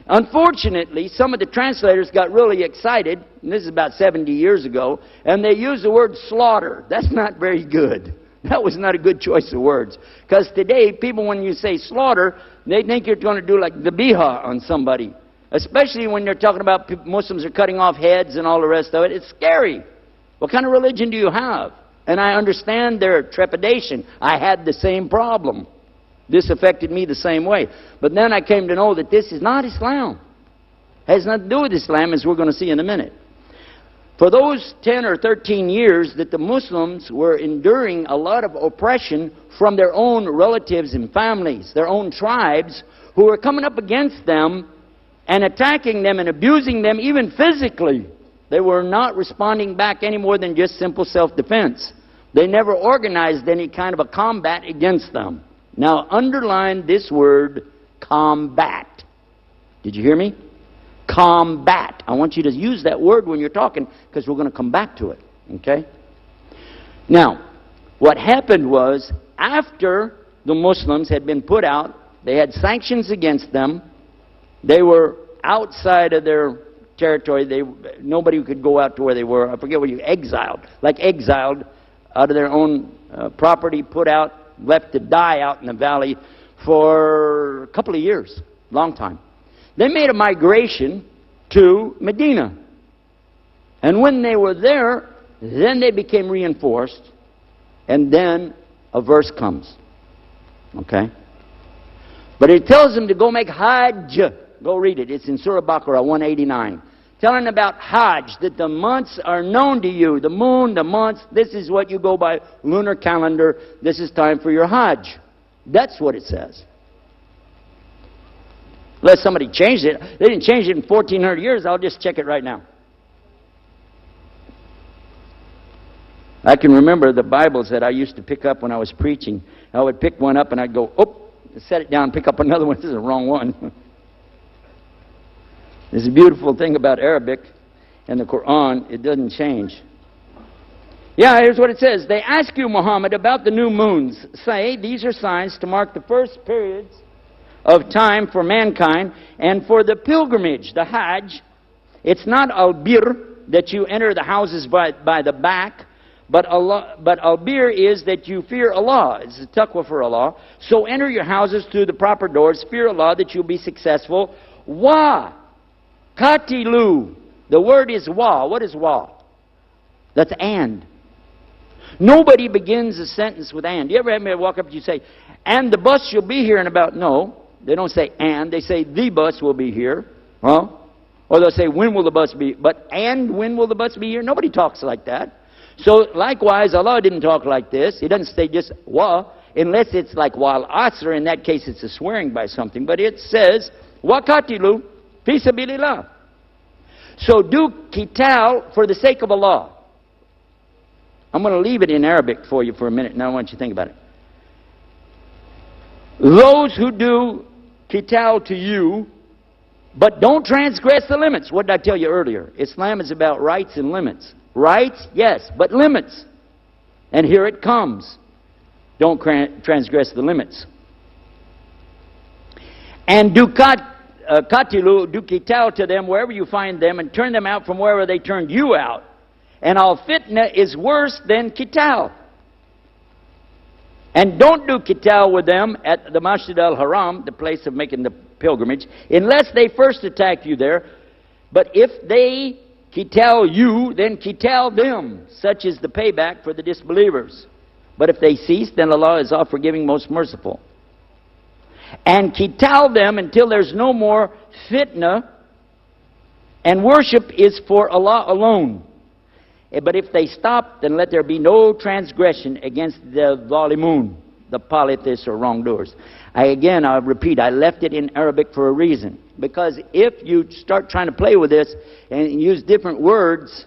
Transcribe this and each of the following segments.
Unfortunately, some of the translators got really excited, and this is about 70 years ago, and they used the word slaughter. That's not very good. That was not a good choice of words. Because today, people, when you say slaughter, they think you're going to do like the biha on somebody. Especially when they're talking about Muslims are cutting off heads and all the rest of it. It's scary. What kind of religion do you have? And I understand their trepidation. I had the same problem. This affected me the same way. But then I came to know that this is not Islam. It has nothing to do with Islam, as we're going to see in a minute. For those 10 or 13 years that the Muslims were enduring a lot of oppression from their own relatives and families, their own tribes, who were coming up against them and attacking them and abusing them even physically. They were not responding back any more than just simple self-defense. They never organized any kind of a combat against them. Now underline this word, combat. Did you hear me? Combat. I want you to use that word when you're talking, because we're going to come back to it. Okay? Now, what happened was, after the Muslims had been put out, they had sanctions against them. They were outside of their territory. Nobody could go out to where they were. I forget what you exiled. Like exiled out of their own property, put out, left to die out in the valley for a couple of years. Long time. They made a migration to Medina. And when they were there, then they became reinforced. And then a verse comes. Okay? But it tells them to go make Hajj. Go read it. It's in Surah Baqarah 189. Telling about Hajj, that the months are known to you. The moon, the months, this is what you go by, lunar calendar. This is time for your Hajj. That's what it says. Unless somebody changed it. They didn't change it in 1400 years. I'll just check it right now. I can remember the Bibles that I used to pick up when I was preaching. I would pick one up and I'd go, oh, set it down, pick up another one. This is the wrong one. There's a beautiful thing about Arabic and the Quran. It doesn't change. Yeah, here's what it says. They ask you, Muhammad, about the new moons. Say, these are signs to mark the first periods of time for mankind and for the pilgrimage, the Hajj. It's not al-bir, that you enter the houses by the back, but al-bir is that you fear Allah. It's a taqwa for Allah. So enter your houses through the proper doors, fear Allah that you'll be successful. Wa katilu. The word is wa. What is wa? That's and. Nobody begins a sentence with and. You ever have me walk up and you say, and the bus shall be here in about... No, they don't say and. They say the bus will be here. Huh? Or they'll say, when will the bus be? But and when will the bus be here? Nobody talks like that. So likewise, Allah didn't talk like this. He doesn't say just wa, unless it's like wal asr. In that case, it's a swearing by something. But it says, wa katilu fi sabilillah. So do qital for the sake of Allah. I'm going to leave it in Arabic for you for a minute. Now I want you to think about it. Those who do qital to you, but don't transgress the limits. What did I tell you earlier? Islam is about rights and limits. Rights, yes, but limits. And here it comes. Don't transgress the limits. And do katilu, do qital to them wherever you find them, and turn them out from wherever they turned you out. And al-fitna is worse than qital. And don't do qital with them at the Masjid al-Haram, the place of making the pilgrimage, unless they first attack you there. But if they qital you, then qital them. Such is the payback for the disbelievers. But if they cease, then Allah is all forgiving, most merciful. And qital them until there's no more fitna, and worship is for Allah alone. But if they stop, then let there be no transgression against the zalimun, the polytheists or wrongdoers. I repeat, I left it in Arabic for a reason. Because if you start trying to play with this and use different words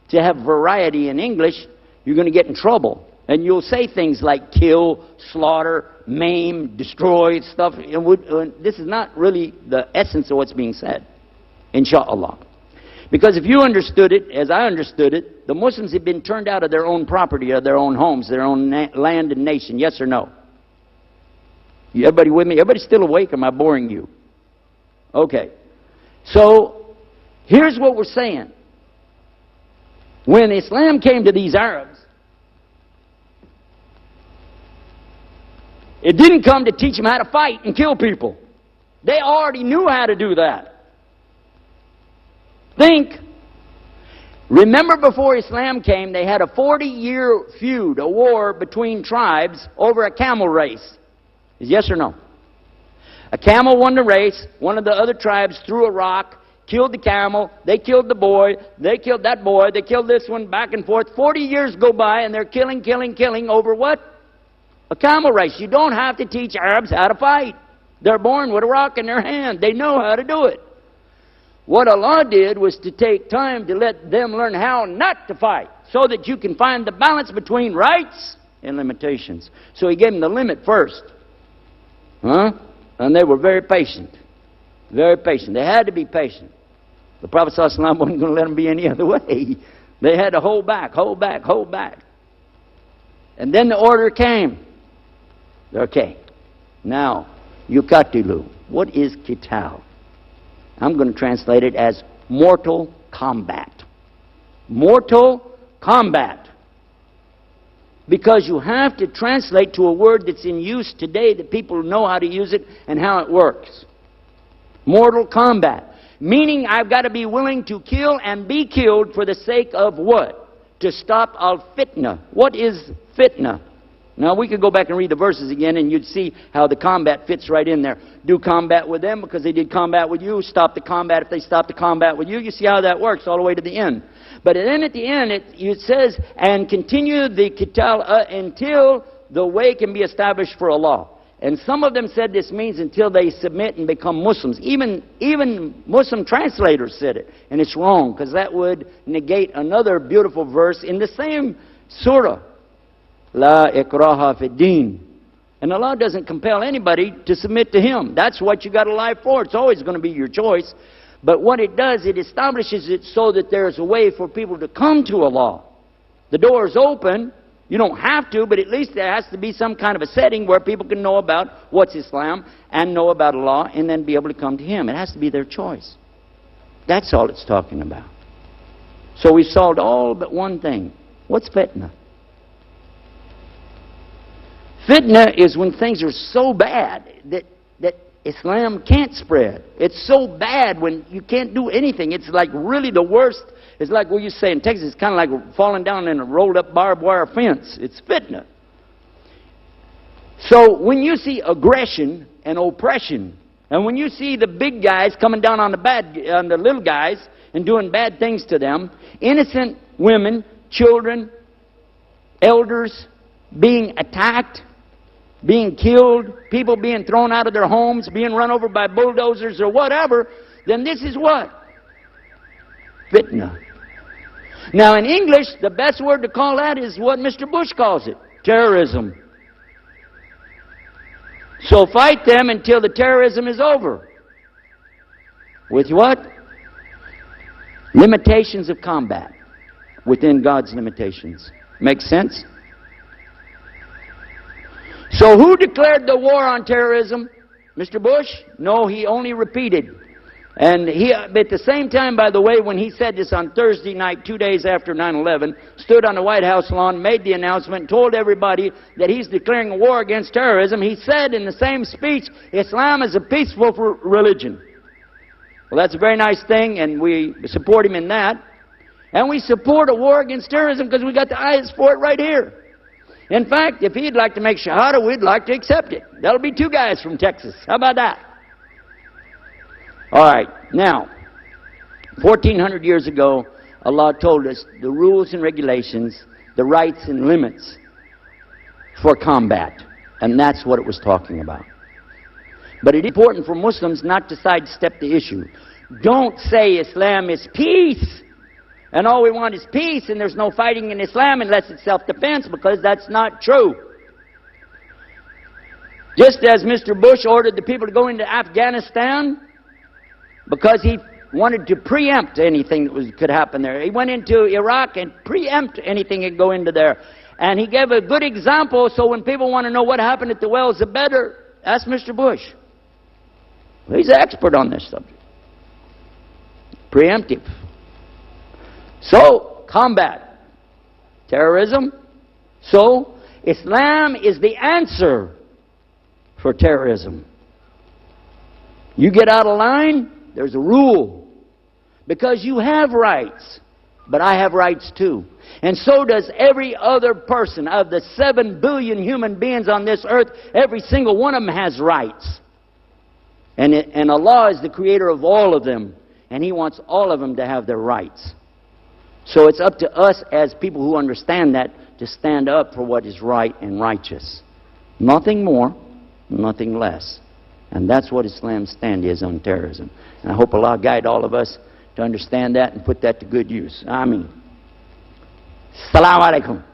to have variety in English, you're going to get in trouble. And you'll say things like kill, slaughter, maim, destroy, stuff. And this is not really the essence of what's being said, inshallah. Because if you understood it, as I understood it, the Muslims had been turned out of their own property, of their own homes, their own land and nation. Yes or no? Everybody with me? Everybody still awake? Am I boring you? Okay. So, here's what we're saying. When Islam came to these Arabs, it didn't come to teach them how to fight and kill people. They already knew how to do that. Think. Remember, before Islam came, they had a 40-year feud, a war between tribes over a camel race. Yes or no? A camel won the race. One of the other tribes threw a rock, killed the camel. They killed the boy. They killed that boy. They killed this one, back and forth. 40 years go by, and they're killing over what? A camel race. You don't have to teach Arabs how to fight. They're born with a rock in their hand. They know how to do it. What Allah did was to take time to let them learn how not to fight, so that you can find the balance between rights and limitations. So He gave them the limit first. And they were very patient. Very patient. They had to be patient. The Prophet ﷺ wasn't going to let them be any other way. They had to hold back, hold back, hold back. And then the order came. Okay. Now, Yuqatilu. What is qital? I'm going to translate it as mortal combat. Mortal combat. Because you have to translate to a word that's in use today that people know how to use it and how it works. Mortal combat. Meaning I've got to be willing to kill and be killed for the sake of what? To stop al-fitna. What is fitna? Now we could go back and read the verses again and you'd see how the combat fits right in there. Do combat with them because they did combat with you. Stop the combat if they stop the combat with you. You see how that works all the way to the end. But then at the end it says, and continue the qital until the way can be established for Allah. And some of them said this means until they submit and become Muslims. Even Muslim translators said it. And it's wrong, because that would negate another beautiful verse in the same surah. La ikraha fi din. And Allah doesn't compel anybody to submit to Him. That's what you got a life for. It's always going to be your choice. But what it does, it establishes it so that there's a way for people to come to Allah. The door is open. You don't have to, but at least there has to be some kind of a setting where people can know about what's Islam and know about Allah and then be able to come to Him. It has to be their choice. That's all it's talking about. So we've solved all but one thing. What's fitna? Fitna is when things are so bad that Islam can't spread. It's so bad when you can't do anything. It's like really the worst. It's like what you say in Texas, it's kind of like falling down in a rolled up barbed wire fence. It's fitna. So when you see aggression and oppression, and when you see the big guys coming down on the little guys and doing bad things to them, innocent women, children, elders being attacked, being killed, people being thrown out of their homes, being run over by bulldozers or whatever, then this is what? Fitna. Now in English, the best word to call that is what Mr. Bush calls it. Terrorism. So fight them until the terrorism is over. With what? Limitations of combat. Within God's limitations. Make sense? So who declared the war on terrorism? Mr. Bush? No, he only repeated. And he, at the same time, by the way, when he said this on Thursday night, 2 days after 9/11, stood on the White House lawn, made the announcement, told everybody that he's declaring a war against terrorism. He said in the same speech, Islam is a peaceful religion. Well, that's a very nice thing, and we support him in that. And we support a war against terrorism because we got the ayahs for it right here. In fact, if he'd like to make shahada, we'd like to accept it. That'll be 2 guys from Texas. How about that? All right. Now, 1400 years ago, Allah told us the rules and regulations, the rights and limits for combat. And that's what it was talking about. But it's important for Muslims not to sidestep the issue. Don't say Islam is peace. And all we want is peace, and there's no fighting in Islam unless it's self-defense, because that's not true. Just as Mr. Bush ordered the people to go into Afghanistan because he wanted to preempt anything that could happen there. He went into Iraq and preempt anything that could go into there. And he gave a good example, so when people want to know what happened at the wells of Badr, ask Mr. Bush. He's an expert on this subject. preemptive. So, combat terrorism. So, Islam is the answer for terrorism. You get out of line, there's a rule. Because you have rights, but I have rights too. And so does every other person. Of the 7 billion human beings on this earth, every single one of them has rights. And Allah is the creator of all of them. And He wants all of them to have their rights. So it's up to us as people who understand that to stand up for what is right and righteous. Nothing more, nothing less. And that's what Islam's stand is on terrorism. And I hope Allah guide all of us to understand that and put that to good use. Ameen. Assalamu alaikum.